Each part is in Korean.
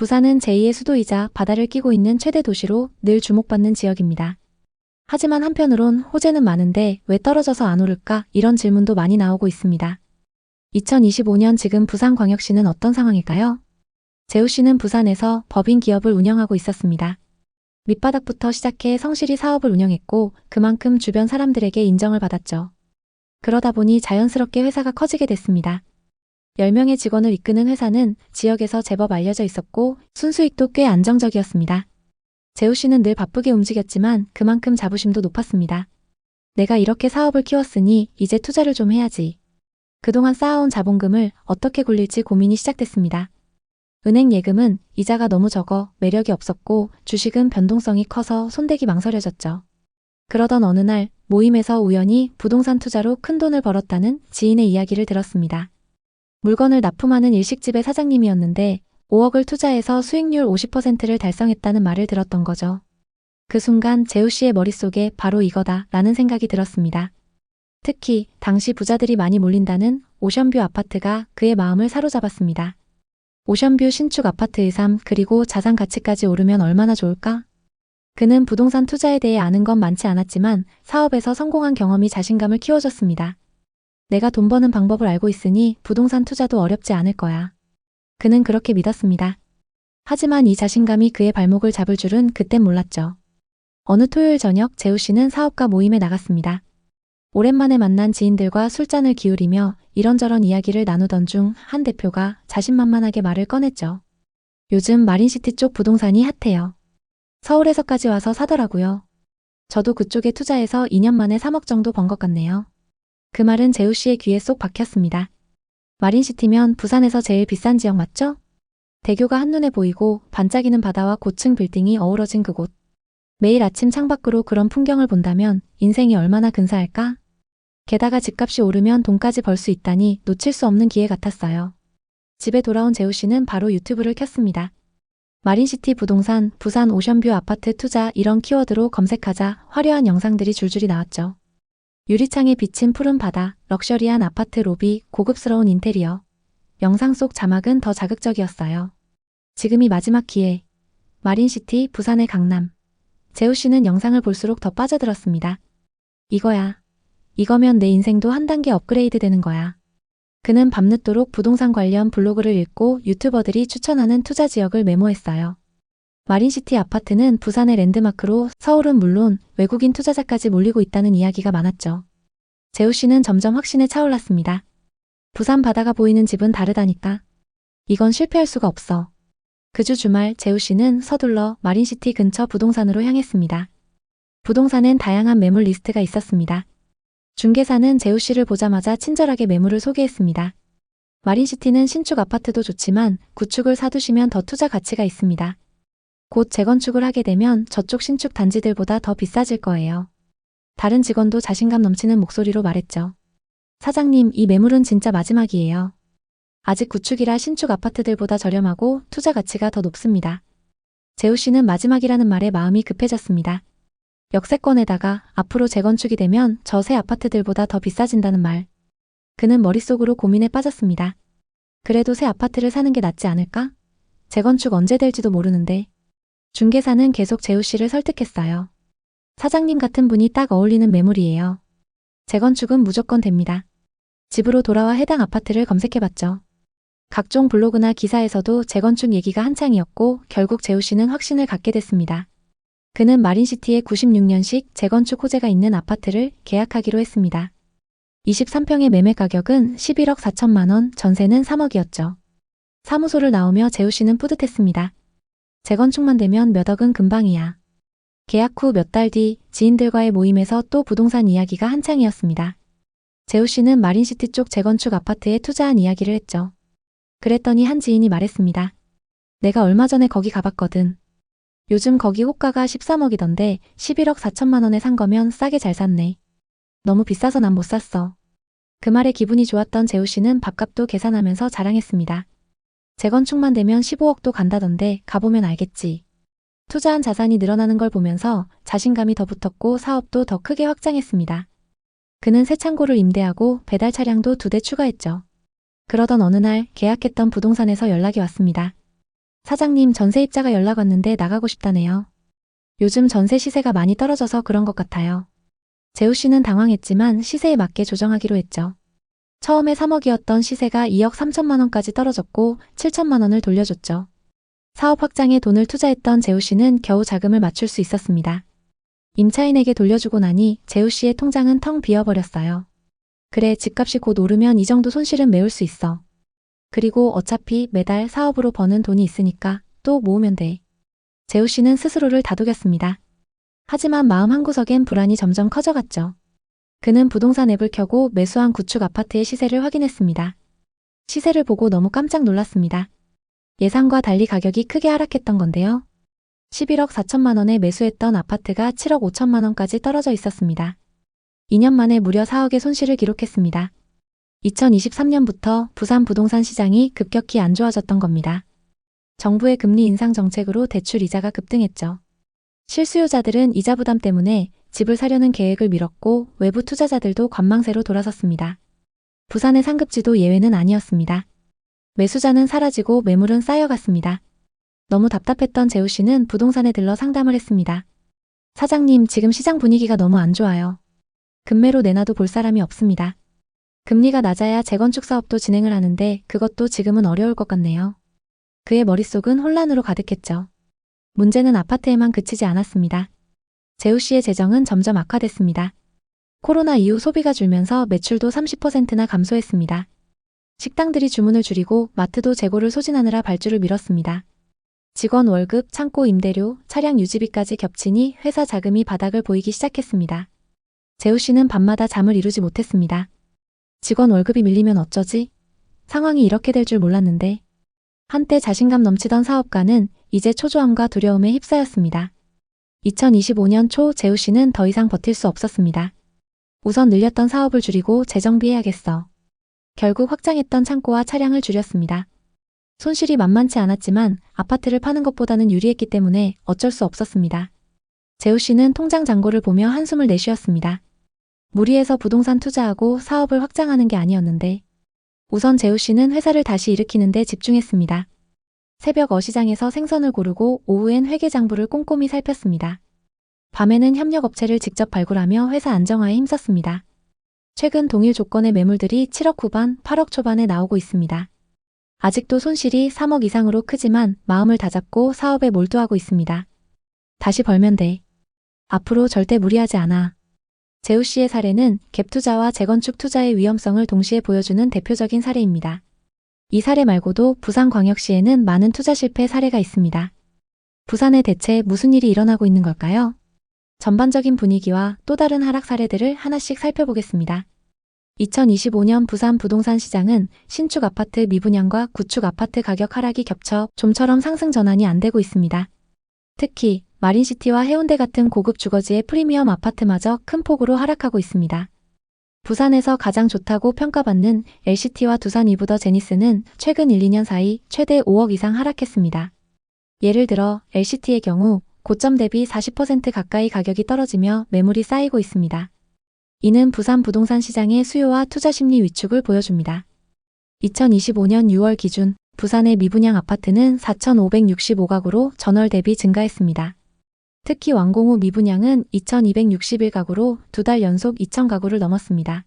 부산은 제2의 수도이자 바다를 끼고 있는 최대 도시로 늘 주목받는 지역입니다. 하지만 한편으론 호재는 많은데 왜 떨어져서 안 오를까? 이런 질문도 많이 나오고 있습니다. 2025년 지금 부산광역시는 어떤 상황일까요? 재우씨는 부산에서 법인 기업을 운영하고 있었습니다. 밑바닥부터 시작해 성실히 사업을 운영했고 그만큼 주변 사람들에게 인정을 받았죠. 그러다 보니 자연스럽게 회사가 커지게 됐습니다. 10명의 직원을 이끄는 회사는 지역에서 제법 알려져 있었고 순수익도 꽤 안정적이었습니다. 재우씨는 늘 바쁘게 움직였지만 그만큼 자부심도 높았습니다. 내가 이렇게 사업을 키웠으니 이제 투자를 좀 해야지. 그동안 쌓아온 자본금을 어떻게 굴릴지 고민이 시작됐습니다. 은행 예금은 이자가 너무 적어 매력이 없었고 주식은 변동성이 커서 손대기 망설여졌죠. 그러던 어느 날 모임에서 우연히 부동산 투자로 큰돈을 벌었다는 지인의 이야기를 들었습니다. 물건을 납품하는 일식집의 사장님이었는데 5억을 투자해서 수익률 50%를 달성했다는 말을 들었던 거죠. 그 순간 재우씨의 머릿속에 바로 이거다 라는 생각이 들었습니다. 특히 당시 부자들이 많이 몰린다는 오션뷰 아파트가 그의 마음을 사로잡았습니다. 오션뷰 신축 아파트의 삶 그리고 자산 가치까지 오르면 얼마나 좋을까? 그는 부동산 투자에 대해 아는 건 많지 않았지만 사업에서 성공한 경험이 자신감을 키워줬습니다. 내가 돈 버는 방법을 알고 있으니 부동산 투자도 어렵지 않을 거야. 그는 그렇게 믿었습니다. 하지만 이 자신감이 그의 발목을 잡을 줄은 그땐 몰랐죠. 어느 토요일 저녁 재우씨는 사업가 모임에 나갔습니다. 오랜만에 만난 지인들과 술잔을 기울이며 이런저런 이야기를 나누던 중 한 대표가 자신만만하게 말을 꺼냈죠. 요즘 마린시티 쪽 부동산이 핫해요. 서울에서까지 와서 사더라고요. 저도 그쪽에 투자해서 2년 만에 3억 정도 번 것 같네요. 그 말은 재우씨의 귀에 쏙 박혔습니다. 마린시티면 부산에서 제일 비싼 지역 맞죠? 대교가 한눈에 보이고 반짝이는 바다와 고층 빌딩이 어우러진 그곳. 매일 아침 창밖으로 그런 풍경을 본다면 인생이 얼마나 근사할까? 게다가 집값이 오르면 돈까지 벌 수 있다니 놓칠 수 없는 기회 같았어요. 집에 돌아온 재우씨는 바로 유튜브를 켰습니다. 마린시티 부동산, 부산 오션뷰 아파트 투자 이런 키워드로 검색하자 화려한 영상들이 줄줄이 나왔죠. 유리창에 비친 푸른 바다, 럭셔리한 아파트 로비, 고급스러운 인테리어. 영상 속 자막은 더 자극적이었어요. 지금이 마지막 기회. 마린시티, 부산의 강남. 재우씨는 영상을 볼수록 더 빠져들었습니다. 이거야. 이거면 내 인생도 한 단계 업그레이드 되는 거야. 그는 밤늦도록 부동산 관련 블로그를 읽고 유튜버들이 추천하는 투자 지역을 메모했어요. 마린시티 아파트는 부산의 랜드마크로 서울은 물론 외국인 투자자까지 몰리고 있다는 이야기가 많았죠. 재우씨는 점점 확신에 차올랐습니다. 부산 바다가 보이는 집은 다르다니까. 이건 실패할 수가 없어. 그 주 주말 재우씨는 서둘러 마린시티 근처 부동산으로 향했습니다. 부동산엔 다양한 매물 리스트가 있었습니다. 중개사는 재우씨를 보자마자 친절하게 매물을 소개했습니다. 마린시티는 신축 아파트도 좋지만 구축을 사두시면 더 투자 가치가 있습니다. 곧 재건축을 하게 되면 저쪽 신축 단지들보다 더 비싸질 거예요. 다른 직원도 자신감 넘치는 목소리로 말했죠. 사장님, 이 매물은 진짜 마지막이에요. 아직 구축이라 신축 아파트들보다 저렴하고 투자 가치가 더 높습니다. 재우씨는 마지막이라는 말에 마음이 급해졌습니다. 역세권에다가 앞으로 재건축이 되면 저 새 아파트들보다 더 비싸진다는 말. 그는 머릿속으로 고민에 빠졌습니다. 그래도 새 아파트를 사는 게 낫지 않을까? 재건축 언제 될지도 모르는데. 중개사는 계속 재우씨를 설득했어요. 사장님 같은 분이 딱 어울리는 매물이에요. 재건축은 무조건 됩니다. 집으로 돌아와 해당 아파트를 검색해봤죠. 각종 블로그나 기사에서도 재건축 얘기가 한창이었고 결국 재우씨는 확신을 갖게 됐습니다. 그는 마린시티에 96년식 재건축 호재가 있는 아파트를 계약하기로 했습니다. 23평의 매매 가격은 11억 4천만 원, 전세는 3억이었죠. 사무소를 나오며 재우씨는 뿌듯했습니다. 재건축만 되면 몇 억은 금방이야. 계약 후 몇 달 뒤 지인들과의 모임에서 또 부동산 이야기가 한창이었습니다. 재우씨는 마린시티 쪽 재건축 아파트에 투자한 이야기를 했죠. 그랬더니 한 지인이 말했습니다. 내가 얼마 전에 거기 가봤거든. 요즘 거기 호가가 13억이던데 11억 4천만 원에 산 거면 싸게 잘 샀네. 너무 비싸서 난 못 샀어. 그 말에 기분이 좋았던 재우씨는 밥값도 계산하면서 자랑했습니다. 재건축만 되면 15억도 간다던데 가보면 알겠지. 투자한 자산이 늘어나는 걸 보면서 자신감이 더 붙었고 사업도 더 크게 확장했습니다. 그는 새 창고를 임대하고 배달 차량도 2대 추가했죠. 그러던 어느 날 계약했던 부동산에서 연락이 왔습니다. 사장님, 전세입자가 연락 왔는데 나가고 싶다네요. 요즘 전세 시세가 많이 떨어져서 그런 것 같아요. 재우 씨는 당황했지만 시세에 맞게 조정하기로 했죠. 처음에 3억이었던 시세가 2억 3천만 원까지 떨어졌고 7천만 원을 돌려줬죠. 사업 확장에 돈을 투자했던 재우 씨는 겨우 자금을 맞출 수 있었습니다. 임차인에게 돌려주고 나니 재우 씨의 통장은 텅 비어버렸어요. 그래, 집값이 곧 오르면 이 정도 손실은 메울 수 있어. 그리고 어차피 매달 사업으로 버는 돈이 있으니까 또 모으면 돼. 재우 씨는 스스로를 다독였습니다. 하지만 마음 한구석엔 불안이 점점 커져갔죠. 그는 부동산 앱을 켜고 매수한 구축 아파트의 시세를 확인했습니다. 시세를 보고 너무 깜짝 놀랐습니다. 예상과 달리 가격이 크게 하락했던 건데요. 11억 4천만 원에 매수했던 아파트가 7억 5천만 원까지 떨어져 있었습니다. 2년 만에 무려 4억의 손실을 기록했습니다. 2023년부터 부산 부동산 시장이 급격히 안 좋아졌던 겁니다. 정부의 금리 인상 정책으로 대출 이자가 급등했죠. 실수요자들은 이자 부담 때문에 집을 사려는 계획을 미뤘고 외부 투자자들도 관망세로 돌아섰습니다. 부산의 상급지도 예외는 아니었습니다. 매수자는 사라지고 매물은 쌓여갔습니다. 너무 답답했던 재우 씨는 부동산에 들러 상담을 했습니다. 사장님, 지금 시장 분위기가 너무 안 좋아요. 급매로 내놔도 볼 사람이 없습니다. 금리가 낮아야 재건축 사업도 진행을 하는데 그것도 지금은 어려울 것 같네요. 그의 머릿속은 혼란으로 가득했죠. 문제는 아파트에만 그치지 않았습니다. 재우 씨의 재정은 점점 악화됐습니다. 코로나 이후 소비가 줄면서 매출도 30%나 감소했습니다. 식당들이 주문을 줄이고 마트도 재고를 소진하느라 발주를 미뤘습니다. 직원 월급, 창고 임대료, 차량 유지비까지 겹치니 회사 자금이 바닥을 보이기 시작했습니다. 재우 씨는 밤마다 잠을 이루지 못했습니다. 직원 월급이 밀리면 어쩌지? 상황이 이렇게 될 줄 몰랐는데. 한때 자신감 넘치던 사업가는 이제 초조함과 두려움에 휩싸였습니다. 2025년 초 재우 씨는 더 이상 버틸 수 없었습니다. 우선 늘렸던 사업을 줄이고 재정비해야겠어. 결국 확장했던 창고와 차량을 줄였습니다. 손실이 만만치 않았지만 아파트를 파는 것보다는 유리했기 때문에 어쩔 수 없었습니다. 재우 씨는 통장 잔고를 보며 한숨을 내쉬었습니다. 무리해서 부동산 투자하고 사업을 확장하는 게 아니었는데 우선 재우 씨는 회사를 다시 일으키는 데 집중했습니다. 새벽 어시장에서 생선을 고르고 오후엔 회계장부를 꼼꼼히 살폈습니다. 밤에는 협력업체를 직접 발굴하며 회사 안정화에 힘썼습니다. 최근 동일 조건의 매물들이 7억 후반, 8억 초반에 나오고 있습니다. 아직도 손실이 3억 이상으로 크지만 마음을 다잡고 사업에 몰두하고 있습니다. 다시 벌면 돼. 앞으로 절대 무리하지 않아. 재우 씨의 사례는 갭 투자와 재건축 투자의 위험성을 동시에 보여주는 대표적인 사례입니다. 이 사례 말고도 부산광역시에는 많은 투자 실패 사례가 있습니다. 부산에 대체 무슨 일이 일어나고 있는 걸까요? 전반적인 분위기와 또 다른 하락 사례들을 하나씩 살펴보겠습니다. 2025년 부산 부동산 시장은 신축 아파트 미분양과 구축 아파트 가격 하락이 겹쳐 좀처럼 상승 전환이 안 되고 있습니다. 특히 마린시티와 해운대 같은 고급 주거지의 프리미엄 아파트마저 큰 폭으로 하락하고 있습니다. 부산에서 가장 좋다고 평가받는 LCT와 두산 이브더 제니스는 최근 1, 2년 사이 최대 5억 이상 하락했습니다. 예를 들어 LCT의 경우 고점 대비 40% 가까이 가격이 떨어지며 매물이 쌓이고 있습니다. 이는 부산 부동산 시장의 수요와 투자 심리 위축을 보여줍니다. 2025년 6월 기준 부산의 미분양 아파트는 4,565가구로 전월 대비 증가했습니다. 특히 완공 후 미분양은 2,261가구로 2달 연속 2,000가구를 넘었습니다.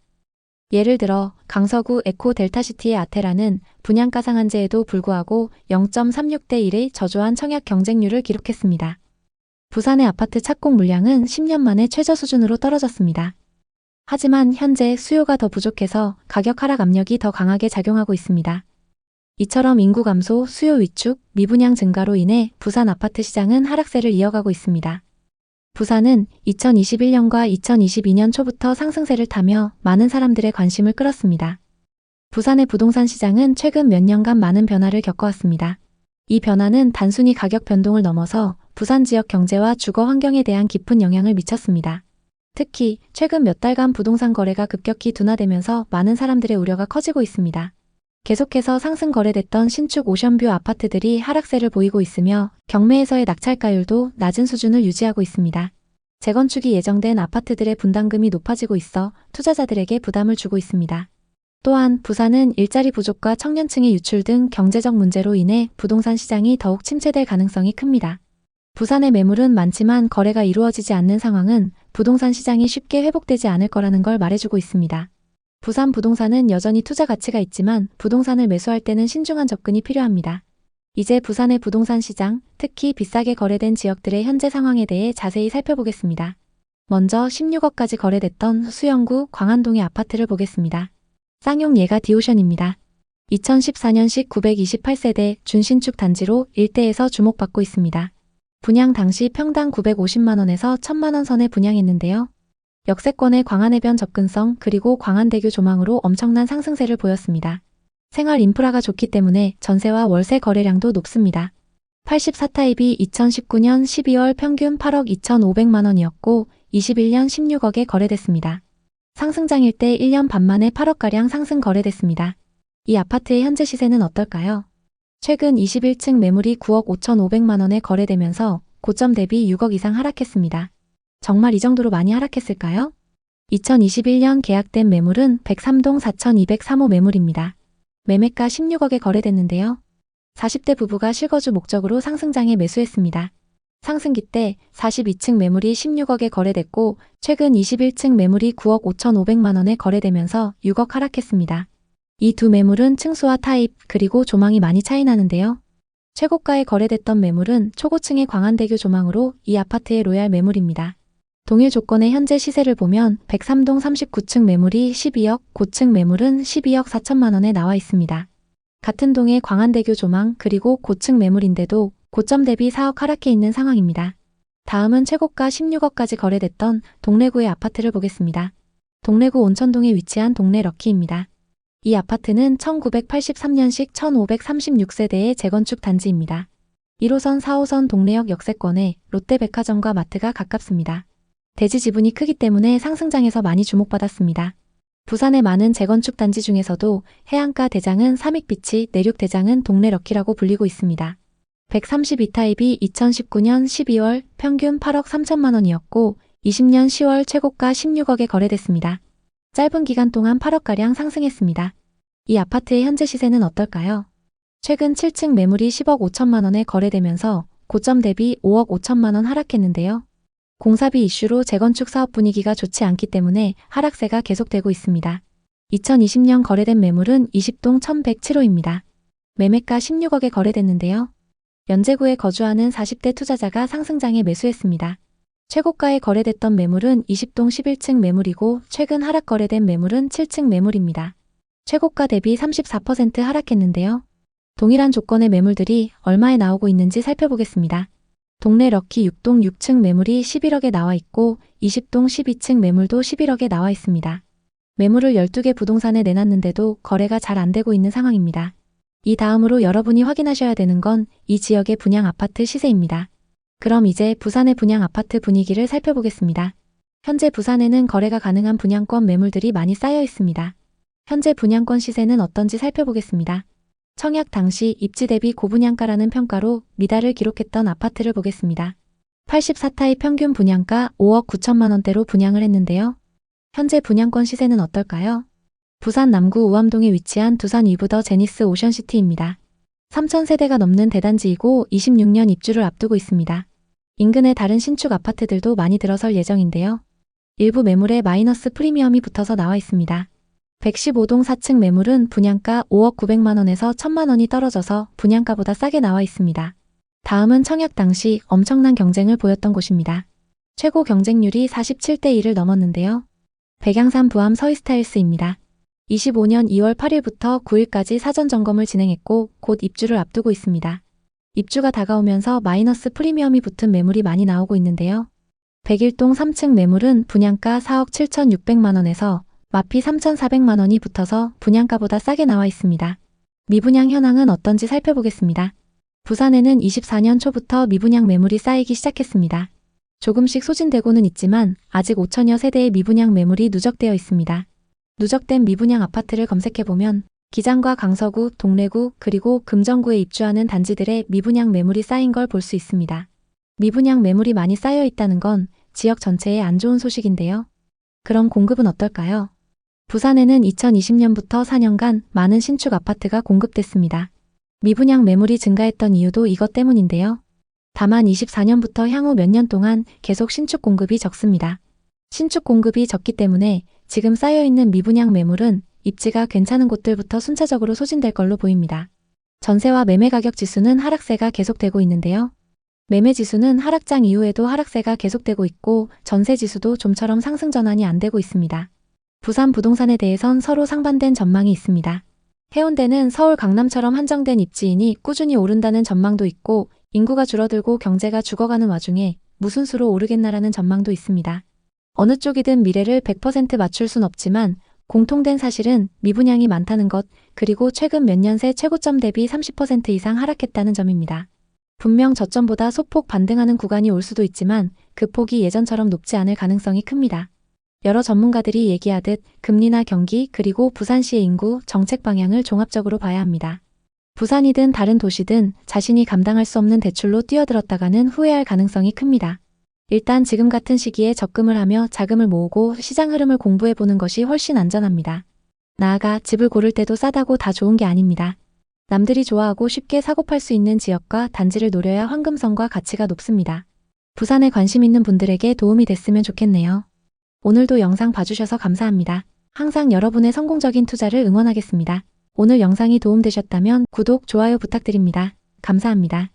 예를 들어 강서구 에코 델타시티의 아테라는 분양가 상한제에도 불구하고 0.36대 1의 저조한 청약 경쟁률을 기록했습니다. 부산의 아파트 착공 물량은 10년 만에 최저 수준으로 떨어졌습니다. 하지만 현재 수요가 더 부족해서 가격 하락 압력이 더 강하게 작용하고 있습니다. 이처럼 인구 감소, 수요 위축, 미분양 증가로 인해 부산 아파트 시장은 하락세를 이어가고 있습니다. 부산은 2021년과 2022년 초부터 상승세를 타며 많은 사람들의 관심을 끌었습니다. 부산의 부동산 시장은 최근 몇 년간 많은 변화를 겪어왔습니다. 이 변화는 단순히 가격 변동을 넘어서 부산 지역 경제와 주거 환경에 대한 깊은 영향을 미쳤습니다. 특히 최근 몇 달간 부동산 거래가 급격히 둔화되면서 많은 사람들의 우려가 커지고 있습니다. 계속해서 상승 거래됐던 신축 오션뷰 아파트들이 하락세를 보이고 있으며 경매에서의 낙찰가율도 낮은 수준을 유지하고 있습니다. 재건축이 예정된 아파트들의 분담금이 높아지고 있어 투자자들에게 부담을 주고 있습니다. 또한 부산은 일자리 부족과 청년층의 유출 등 경제적 문제로 인해 부동산 시장이 더욱 침체될 가능성이 큽니다. 부산의 매물은 많지만 거래가 이루어지지 않는 상황은 부동산 시장이 쉽게 회복되지 않을 거라는 걸 말해주고 있습니다. 부산 부동산은 여전히 투자 가치가 있지만 부동산을 매수할 때는 신중한 접근이 필요합니다. 이제 부산의 부동산 시장, 특히 비싸게 거래된 지역들의 현재 상황에 대해 자세히 살펴보겠습니다. 먼저 16억까지 거래됐던 수영구 광안동의 아파트를 보겠습니다. 쌍용 예가 디오션입니다. 2014년식 928세대 준신축 단지로 일대에서 주목받고 있습니다. 분양 당시 평당 950만원에서 1000만원 선에 분양했는데요. 역세권의 광안해변 접근성 그리고 광안대교 조망으로 엄청난 상승세를 보였습니다. 생활 인프라가 좋기 때문에 전세와 월세 거래량도 높습니다. 84타입이 2019년 12월 평균 8억 2,500만원이었고 21년 16억에 거래됐습니다. 상승장일 때 1년 반 만에 8억가량 상승 거래됐습니다. 이 아파트의 현재 시세는 어떨까요? 최근 21층 매물이 9억 5,500만원에 거래되면서 고점 대비 6억 이상 하락했습니다. 정말 이 정도로 많이 하락했을까요? 2021년 계약된 매물은 103동 4,203호 매물입니다. 매매가 16억에 거래됐는데요. 40대 부부가 실거주 목적으로 상승장에 매수했습니다. 상승기 때 42층 매물이 16억에 거래됐고 최근 21층 매물이 9억 5,500만원에 거래되면서 6억 하락했습니다. 이 두 매물은 층수와 타입 그리고 조망이 많이 차이 나는데요. 최고가에 거래됐던 매물은 초고층의 광안대교 조망으로 이 아파트의 로얄 매물입니다. 동일 조건의 현재 시세를 보면 103동 39층 매물이 12억, 고층 매물은 12억 4천만원에 나와 있습니다. 같은 동의 광안대교 조망 그리고 고층 매물인데도 고점 대비 4억 하락해 있는 상황입니다. 다음은 최고가 16억까지 거래됐던 동래구의 아파트를 보겠습니다. 동래구 온천동에 위치한 동래 럭키입니다. 이 아파트는 1983년식 1536세대의 재건축 단지입니다. 1호선 4호선 동래역 역세권에 롯데백화점과 마트가 가깝습니다. 대지 지분이 크기 때문에 상승장에서 많이 주목받았습니다. 부산의 많은 재건축 단지 중에서도 해안가 대장은 삼익비치, 내륙 대장은 동래 럭키라고 불리고 있습니다. 132타입이 2019년 12월 평균 8억 3천만원이었고 20년 10월 최고가 16억에 거래됐습니다. 짧은 기간 동안 8억가량 상승했습니다. 이 아파트의 현재 시세는 어떨까요? 최근 7층 매물이 10억 5천만원에 거래되면서 고점 대비 5억 5천만원 하락했는데요. 공사비 이슈로 재건축 사업 분위기가 좋지 않기 때문에 하락세가 계속되고 있습니다. 2020년 거래된 매물은 20동 1107호입니다. 매매가 16억에 거래됐는데요. 연제구에 거주하는 40대 투자자가 상승장에 매수했습니다. 최고가에 거래됐던 매물은 20동 11층 매물이고 최근 하락 거래된 매물은 7층 매물입니다. 최고가 대비 34% 하락했는데요. 동일한 조건의 매물들이 얼마에 나오고 있는지 살펴보겠습니다. 동래 럭키 6동 6층 매물이 11억에 나와 있고 20동 12층 매물도 11억에 나와 있습니다. 매물을 12개 부동산에 내놨는데도 거래가 잘 안 되고 있는 상황입니다. 이 다음으로 여러분이 확인하셔야 되는 건 이 지역의 분양 아파트 시세입니다. 그럼 이제 부산의 분양 아파트 분위기를 살펴보겠습니다. 현재 부산에는 거래가 가능한 분양권 매물들이 많이 쌓여 있습니다. 현재 분양권 시세는 어떤지 살펴보겠습니다. 청약 당시 입지 대비 고분양가라는 평가로 미달을 기록했던 아파트를 보겠습니다. 84타입 평균 분양가 5억 9천만원대로 분양을 했는데요. 현재 분양권 시세는 어떨까요? 부산 남구 우암동에 위치한 두산 위브더 제니스 오션시티입니다. 3,000세대가 넘는 대단지이고 26년 입주를 앞두고 있습니다. 인근의 다른 신축 아파트들도 많이 들어설 예정인데요. 일부 매물에 마이너스 프리미엄이 붙어서 나와 있습니다. 115동 4층 매물은 분양가 5억 900만원에서 1000만원이 떨어져서 분양가보다 싸게 나와 있습니다. 다음은 청약 당시 엄청난 경쟁을 보였던 곳입니다. 최고 경쟁률이 47대 1을 넘었는데요. 백양산 부암 서이스타일스입니다. 25년 2월 8일부터 9일까지 사전 점검을 진행했고 곧 입주를 앞두고 있습니다. 입주가 다가오면서 마이너스 프리미엄이 붙은 매물이 많이 나오고 있는데요. 101동 3층 매물은 분양가 4억 7,600만원에서 마피 3,400만원이 붙어서 분양가보다 싸게 나와 있습니다. 미분양 현황은 어떤지 살펴보겠습니다. 부산에는 24년 초부터 미분양 매물이 쌓이기 시작했습니다. 조금씩 소진되고는 있지만 아직 5천여 세대의 미분양 매물이 누적되어 있습니다. 누적된 미분양 아파트를 검색해보면 기장과 강서구, 동래구, 그리고 금정구에 입주하는 단지들의 미분양 매물이 쌓인 걸 볼 수 있습니다. 미분양 매물이 많이 쌓여 있다는 건 지역 전체에 안 좋은 소식인데요. 그럼 공급은 어떨까요? 부산에는 2020년부터 4년간 많은 신축 아파트가 공급됐습니다. 미분양 매물이 증가했던 이유도 이것 때문인데요. 다만 24년부터 향후 몇 년 동안 계속 신축 공급이 적습니다. 신축 공급이 적기 때문에 지금 쌓여있는 미분양 매물은 입지가 괜찮은 곳들부터 순차적으로 소진될 걸로 보입니다. 전세와 매매 가격 지수는 하락세가 계속되고 있는데요. 매매 지수는 하락장 이후에도 하락세가 계속되고 있고 전세 지수도 좀처럼 상승 전환이 안 되고 있습니다. 부산 부동산에 대해선 서로 상반된 전망이 있습니다. 해운대는 서울 강남처럼 한정된 입지이니 꾸준히 오른다는 전망도 있고 인구가 줄어들고 경제가 죽어가는 와중에 무슨 수로 오르겠나라는 전망도 있습니다. 어느 쪽이든 미래를 100% 맞출 순 없지만 공통된 사실은 미분양이 많다는 것, 그리고 최근 몇 년 새 최고점 대비 30% 이상 하락했다는 점입니다. 분명 저점보다 소폭 반등하는 구간이 올 수도 있지만 그 폭이 예전처럼 높지 않을 가능성이 큽니다. 여러 전문가들이 얘기하듯 금리나 경기 그리고 부산시의 인구, 정책 방향을 종합적으로 봐야 합니다. 부산이든 다른 도시든 자신이 감당할 수 없는 대출로 뛰어들었다가는 후회할 가능성이 큽니다. 일단 지금 같은 시기에 적금을 하며 자금을 모으고 시장 흐름을 공부해보는 것이 훨씬 안전합니다. 나아가 집을 고를 때도 싸다고 다 좋은 게 아닙니다. 남들이 좋아하고 쉽게 사고 팔 수 있는 지역과 단지를 노려야 황금성과 가치가 높습니다. 부산에 관심 있는 분들에게 도움이 됐으면 좋겠네요. 오늘도 영상 봐주셔서 감사합니다. 항상 여러분의 성공적인 투자를 응원하겠습니다. 오늘 영상이 도움되셨다면 구독, 좋아요 부탁드립니다. 감사합니다.